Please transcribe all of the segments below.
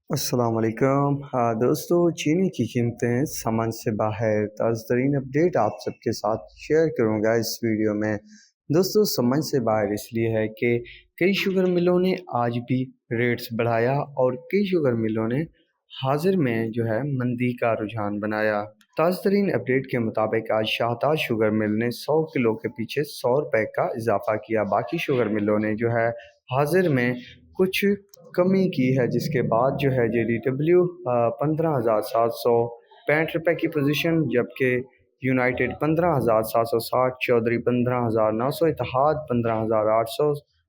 السلام علیکم دوستو، چینی کی قیمتیں سمجھ سے باہر تازہ ترین اپڈیٹ آپ سب کے ساتھ شیئر کروں گا اس ویڈیو میں۔ دوستو، سمجھ سے باہر اس لیے ہے کہ کئی شوگر ملوں نے آج بھی ریٹس بڑھایا اور کئی شوگر ملوں نے حاضر میں مندی کا رجحان بنایا۔ تازہ ترین اپڈیٹ کے مطابق آج شہتاج شوگر مل نے 100 کلو کے پیچھے 100 روپے کا اضافہ کیا۔ باقی شوگر ملوں نے حاضر میں کچھ کمی کی ہے، جس کے بعد JDW 15,765 روپے کی پوزیشن، جبکہ یونائٹڈ 15,760، چودھری 15,900، اتحاد 15,800،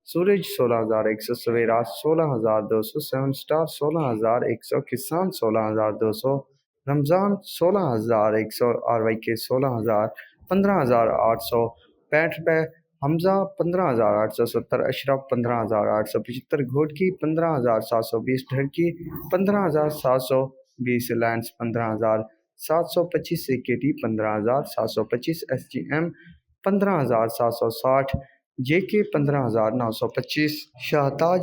سورج 16,100، سویرا 16,200، 7 سٹار 16,100، کسان 16,200، رمضان 16,100، RYK 16,000، 15,865 روپے، حمزہ 15,870، اشرف 15,875، گھوٹکی 15,720، ڈھرکی 15,720، لینس 15,725، CKT 15,725، SGM 15,760، JK 15,925، شہتاج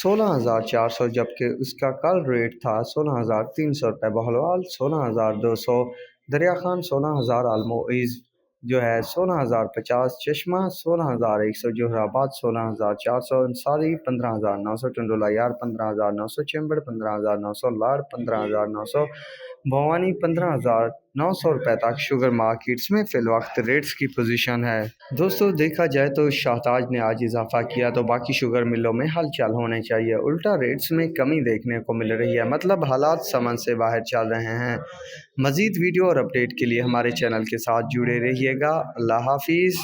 16,400، جبکہ اس کا کل ریٹ تھا 16,300 روپے، بہلوال 16,200، دریا خان 16,000، المعز 16,050، چشمہ 16,100، جوہر آباد 16,400، انصاری 15,900، ٹنڈولا یار 15,900، چیمبڑ 15,900، لاڑ 15,900، بھوانی 15,900 روپے تک شوگر مارکیٹس میں فی الوقت ریٹس کی پوزیشن ہے۔ دوستو، دیکھا جائے تو شہتاج نے آج اضافہ کیا تو باقی شوگر ملوں میں ہلچل ہونے چاہیے، الٹا ریٹس میں کمی دیکھنے کو مل رہی ہے، مطلب حالات سمجھ سے باہر چل رہے ہیں۔ مزید ویڈیو اور اپڈیٹ کے لیے ہمارے چینل کے ساتھ جڑے رہیے گا۔ اللہ حافظ۔